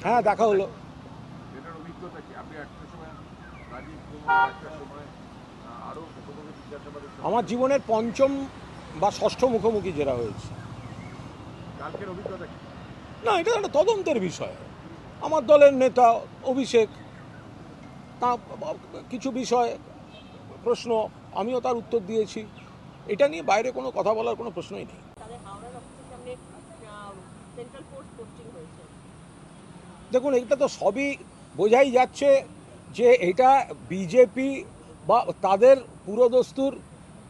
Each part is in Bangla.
হ্যাঁ, দেখা হলো। এটার অভিজ্ঞতা কি? আপনি একটা সময় রাজীব কুমার, একটা সময় আরো মুখোমুখি জিজ্ঞাসাবাদের আমার সম্মুখীন জীবনের পঞ্চম বা ষষ্ঠ মুখোমুখি যেটা হয়েছে। কালকের অভিজ্ঞতা কি? না, এটা একটা তদন্তের বিষয়। আমার দলের নেতা অভিষেক তা কিছু বিষয় প্রশ্ন, আমিও তার উত্তর দিয়েছি। এটা নিয়ে বাইরে কোনো কথা বলার কোনো প্রশ্নই নেই। তাদের হাওড়ার অফিসের সামনে সেন্ট্রাল ফোর্স পোস্টিং হয়েছে। দেখুন, এটা তো সবই বোঝাই যাচ্ছে যে এটা বিজেপি বা তাদের পুরোদস্তুর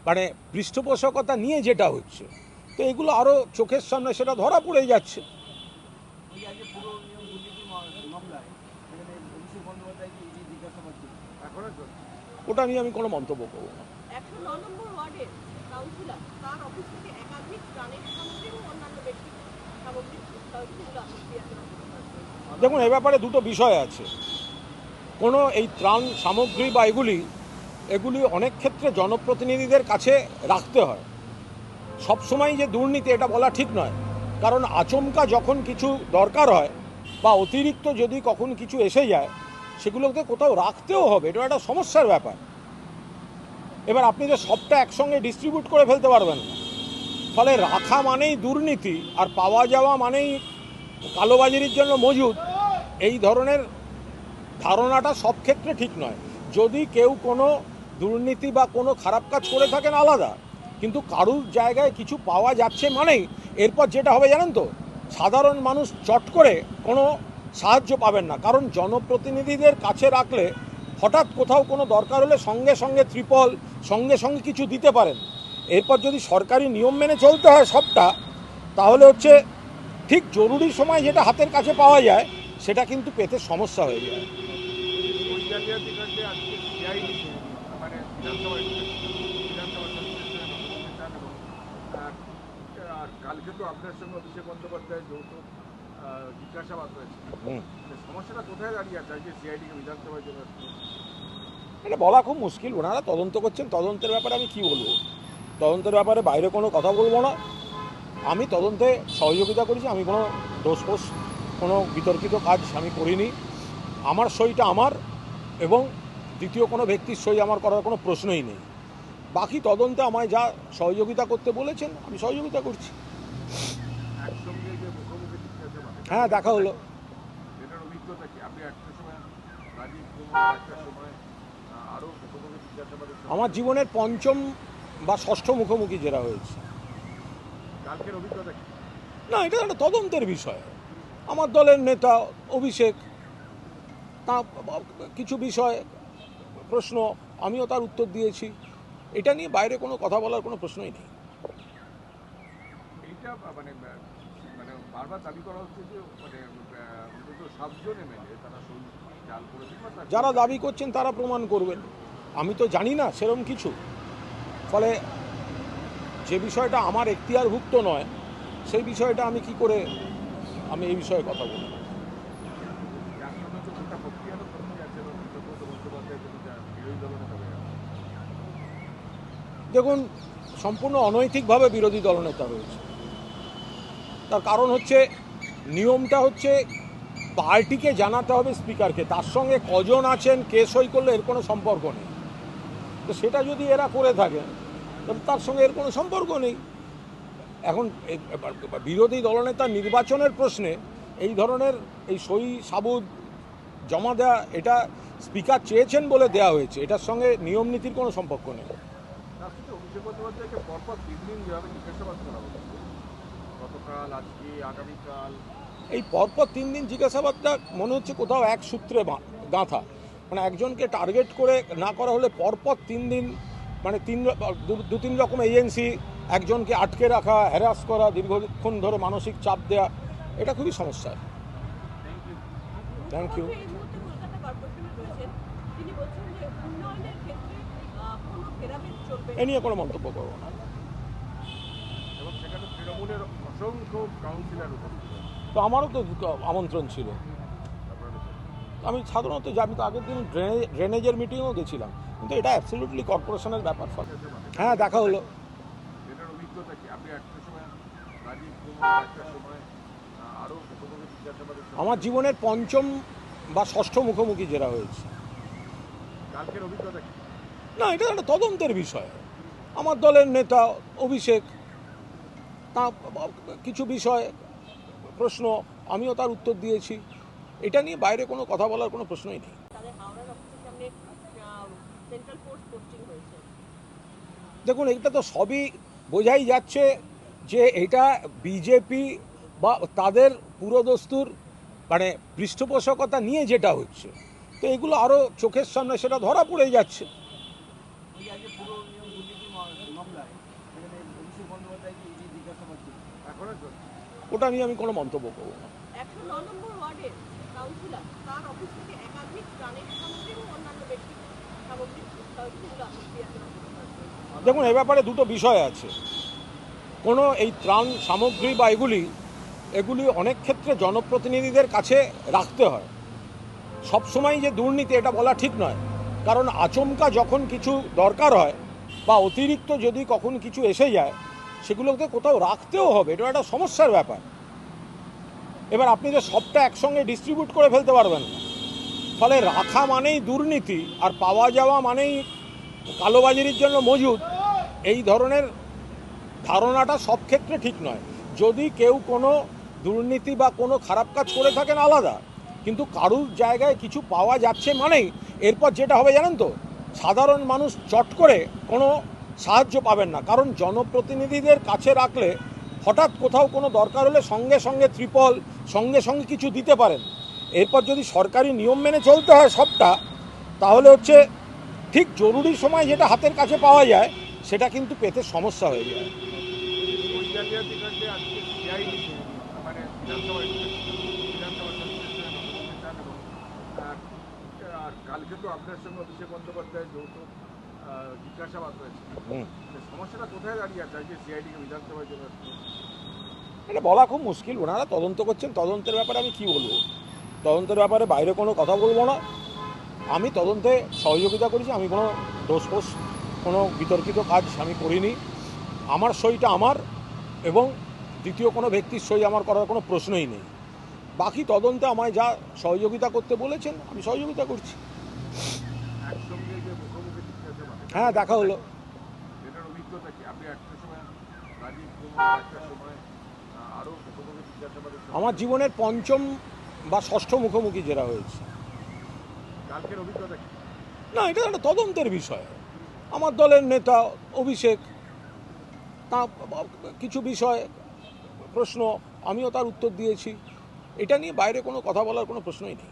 মানে পৃষ্ঠপোষকতা নিয়ে যেটা হচ্ছে, তো এগুলো আরও চোখের সামনে সেটা ধরা পড়ে যাচ্ছে। এখনো চলছে। ওটা নিয়ে আমি কোনো মন্তব্য করবো না। 109 নম্বর ওয়ার্ডের কাউন্সিলর তার অফিস থেকে একাধিক ত্রাণের সামগ্রী এবং অন্যান্য ব্যক্তি সামগ্রী উদ্ধার হয়েছে বলে আপত্তি আছে। দেখুন, এ ব্যাপারে দুটো বিষয় আছে। কোনো এই ত্রাণ সামগ্রী বা এগুলি অনেক ক্ষেত্রে জনপ্রতিনিধিদের কাছে রাখতে হয়। সবসময় যে দুর্নীতি এটা বলা ঠিক নয়, কারণ আচমকা যখন কিছু দরকার হয় বা অতিরিক্ত যদি কখন কিছু এসে যায়, সেগুলোকে কোথাও রাখতেও হবে, এটা একটা সমস্যার ব্যাপার। এবার আপনি যে সবটা একসঙ্গে ডিস্ট্রিবিউট করে ফেলতে পারবেন না, ফলে রাখা মানেই দুর্নীতি আর পাওয়া যাওয়া মানেই কালোবাজারির জন্য মজুদ, এই ধরনের ধারণাটা সব ক্ষেত্রে ঠিক নয়। যদি কেউ কোনো দুর্নীতি বা কোনো খারাপ কাজ করে থাকেন আলাদা, কিন্তু কারুর জায়গায় কিছু পাওয়া যাচ্ছে মানেই এরপর যেটা হবে জানেন তো, সাধারণ মানুষ চট করে কোনো সাহায্য পাবেন না, কারণ জনপ্রতিনিধিদের কাছে রাখলে হঠাৎ কোথাও কোনো দরকার হলে সঙ্গে সঙ্গে ত্রিপল সঙ্গে সঙ্গে কিছু দিতে পারেন। এরপর যদি সরকারি নিয়ম মেনে চলতে হয় সবটা, তাহলে হচ্ছে ঠিক জরুরি সময় যেটা হাতের কাছে পাওয়া যায় সেটা কিন্তু পেতে সমস্যা হয়ে যায়। ওই জালিয়াতি কাণ্ডে আজকে সিআইডি মানে বিধানসভায় ঢুকেছে, বিধানসভা সাসপেনশনে বসতে চান এবং আর কালকে তো আপনার সঙ্গে অভিষেক বন্দ্যোপাধ্যায় যৌথ জিজ্ঞাসাবাদ হয়েছে। সমস্যাটা কোথায় দাঁড়িয়ে আছে আজকে সিআইডিকে বিধানসভায় চলে আসছে? এটা বলা খুব মুশকিল। ওনারা তদন্ত করছেন, তদন্তের ব্যাপারে আমি কি বলবো? তদন্তের ব্যাপারে বাইরে কোনো কথা বলবো না। আমি তদন্তে সহযোগিতা করেছি, আমি কোনো দোষ ফোষ কোনো বিতর্কিত কাজ আমি করিনি। আমার সইটা আমার, এবং দ্বিতীয় কোনো ব্যক্তির সই আমার করার কোনো প্রশ্নই নেই। বাকি তদন্তে আমায় যা সহযোগিতা করতে বলেছেন আমি সহযোগিতা করছি। একসঙ্গে যে মুখোমুখি জিজ্ঞাসাবাদ, হ্যাঁ, দেখা হলো। এটার অভিজ্ঞতা কি? আপনি একটা সময় রাজীব কুমার, একটা সময় আরো মুখোমুখি জিজ্ঞাসাবাদের আমার জীবনের পঞ্চম বা ষষ্ঠ মুখোমুখি যেটা হয়েছে। কালকের অভিজ্ঞতা কি? না, এটা একটা তদন্তের বিষয়। আমার দলের নেতা অভিষেক তা কিছু বিষয় প্রশ্ন, আমিও তার উত্তর দিয়েছি। এটা নিয়ে বাইরে কোনো কথা বলার কোনো প্রশ্নই নেই। এইটা মানে মানে বারবার দাবি করা হচ্ছে যে মানে অন্তত 7জন এমএলএ তারা সই জাল করেছে বা যারা দাবি করছেন তারা প্রমাণ করবেন, আমি তো জানি না সেরকম কিছু। ফলে যে বিষয়টা আমার এখতিয়ারভুক্ত নয় সেই বিষয়টা আমি কি করে আমি এই বিষয়ে কথা বলব? একসঙ্গে তো গোটা প্রক্রিয়ারও প্রথমে যাচ্ছে এবং সুব্রত বন্দ্যোপাধ্যায় বিরোধী দলনেতা হয়ে আছে। দেখুন, সম্পূর্ণ অনৈতিকভাবে বিরোধী দলনেতা হয়েছে। তার কারণ হচ্ছে, নিয়মটা হচ্ছে পার্টিকে জানাতে হবে স্পিকারকে, তার সঙ্গে কজন আছেন কে সই করলে এর কোনো সম্পর্ক নেই। তো সেটা যদি এরা করে থাকে তাহলে তার সঙ্গে এর কোনো সম্পর্ক নেই। এখন বিরোধী দলনেতা নির্বাচনের প্রশ্নে এই ধরনের এই সই সাবুত জমা দেওয়া, এটা স্পিকার চেয়েছেন বলে দেওয়া হয়েছে, এটার সঙ্গে নিয়ম নীতির কোনো সম্পর্ক নেই। তার সাথে অভিষেক বন্দ্যোপাধ্যায়কে পরপর 3 দিন যেভাবে জিজ্ঞাসাবাদ করা হচ্ছে, গতকাল, আজকে, আগামীকাল, এই পরপর 3 দিন জিজ্ঞাসাবাদটা মনে হচ্ছে কোথাও এক সূত্রে গাঁথা। মানে একজনকে টার্গেট করে না করা হলে পরপর 3 দিন, মানে দু তিন রকম এজেন্সি একজনকে আটকে রাখা, হ্যারাস করা, দীর্ঘক্ষণ ধরে মানসিক চাপ দেওয়া, এটা খুবই সমস্যা। Thank you. এই মুহূর্তে কলকাতা কর্পোরেশনে রয়েছেন, তিনি বলছেন যে উন্নয়নের ক্ষেত্রে কোনো ভেদাভেদ চলবে এ নিয়ে কোনো মন্তব্য করবো না। এবং সেখানে তৃণমূলের অসংখ্য কাউন্সিলর উপস্থিত হয়েছে। তো আমারও তো আমন্ত্রণ ছিল, আমি সাধারণত আমি তো আগের দিন ড্রেনেজের মিটিংও গেছিলাম, কিন্তু এটা অ্যাবসলিউটলি কর্পোরেশনের ব্যাপার। হ্যাঁ, দেখা হলো। এটার অভিজ্ঞতা কি? আপনি একটা সময় রাজীব কুমার, একটা সময় আরো মুখোমুখি জিজ্ঞাসাবাদের সময়? আমার জীবনের পঞ্চম বা ষষ্ঠ মুখোমুখি যেটা হয়েছে। কালকের অভিজ্ঞতা কি? না, এটা একটা তদন্তের বিষয়। আমার দলের নেতা অভিষেক তা কিছু বিষয় প্রশ্ন, আমিও তার উত্তর দিয়েছি। এটা নিয়ে বাইরে কোনো কথা বলার কোনো প্রশ্নই নেই। তাদের হাওড়ার অফিসের সামনে সেন্ট্রাল ফোর্স পোস্টিং হয়েছে। দেখুন, এটা তো সবই বোঝাই যাচ্ছে যে এটা বিজেপি বা তাদের পুরোদস্তুর মানে পৃষ্ঠপোষকতা নিয়ে যেটা হচ্ছে, তো এগুলো আরও চোখের সামনে সেটা ধরা পড়ে যাচ্ছে। এখনো চলছে? ওটা নিয়ে আমি কোনো মন্তব্য করবো না। 109 নম্বর ওয়ার্ডের কাউন্সিলর তার অফিস থেকে একাধিক ত্রাণের সামগ্রী এবং অন্যান্য ব্যক্তি সামগ্রী উদ্ধার হয়েছে বলে আপত্তি আছে। দেখুন, এ ব্যাপারে দুটো বিষয় আছে। কোনো এই ত্রাণ সামগ্রী বা এগুলি অনেক ক্ষেত্রে জনপ্রতিনিধিদের কাছে রাখতে হয়। সবসময় যে দুর্নীতি এটা বলা ঠিক নয়, কারণ আচমকা যখন কিছু দরকার হয় বা অতিরিক্ত যদি কখন কিছু এসে যায়, সেগুলোকে কোথাও রাখতেও হবে, এটা একটা সমস্যার ব্যাপার। এবার আপনি যে সবটা একসঙ্গে ডিস্ট্রিবিউট করে ফেলতে পারবেন না, ফলে রাখা মানেই দুর্নীতি আর পাওয়া যাওয়া মানেই কালোবাজারির জন্য মজুদ, এই ধরনের ধারণাটা সব ক্ষেত্রে ঠিক নয়। যদি কেউ কোনো দুর্নীতি বা কোনো খারাপ কাজ করে থাকেন আলাদা, কিন্তু কারুর জায়গায় কিছু পাওয়া যাচ্ছে মানেই এরপর যেটা হবে জানেন তো, সাধারণ মানুষ চট করে কোনো সাহায্য পাবেন না। কারণ জনপ্রতিনিধিদের কাছে রাখলে হঠাৎ কোথাও কোনো দরকার হলে সঙ্গে সঙ্গে ত্রিপল সঙ্গে সঙ্গে কিছু দিতে পারেন। এরপর যদি সরকারি নিয়ম মেনে চলতে হয় সবটা, তাহলে হচ্ছে ঠিক জরুরি সময় যেটা হাতের কাছে পাওয়া যায় সেটা কিন্তু পেতে সমস্যা হয়ে যায়। ওই জালিয়াতি কাণ্ডে আজকে সিআইডি মানে বিধানসভা সংসদের নতুন চান এবং আর কালকে তো আপনার সঙ্গে অভিষেক বন্দ্যোপাধ্যায়ের যৌথ জিজ্ঞাসাবাদ হয়েছে। সমস্যাটা কোথায় দাঁড়িয়ে আছে আজকে সিআইডিকে বিধানসভায় জন্য? এটা বলা খুব মুশকিল। ওনারা তদন্ত করছেন, তদন্তের ব্যাপারে আমি কি বলবো? তদন্তের ব্যাপারে বাইরে কোনো কথা বলবো না। আমি তদন্তে সহযোগিতা করেছি, আমি কোনো দোষ কোনো বিতর্কিত কাজ আমি করিনি। আমার সইটা আমার, এবং দ্বিতীয় কোনো ব্যক্তির সই আমার করার কোনো প্রশ্নই নেই। বাকি তদন্তে আমায় যা সহযোগিতা করতে বলেছেন আমি সহযোগিতা করছি। একসঙ্গে যে মুখোমুখি জিজ্ঞাসাবাদ, হ্যাঁ, দেখা হলো। এটার অভিজ্ঞতা কি? আপনি একটা সময় রাজীব কুমার, একটা সময় আরও মুখোমুখি জিজ্ঞাসাবাদের সময়? আমার জীবনের পঞ্চম বা ষষ্ঠ মুখোমুখি যেটা হয়েছে। কালকের অভিজ্ঞতা কি? না, এটা একটা তদন্তের বিষয়। আমার দলের নেতা অভিষেক তা কিছু বিষয় প্রশ্ন, আমিও তার উত্তর দিয়েছি। এটা নিয়ে বাইরে কোনো কথা বলার কোনো প্রশ্নই নেই।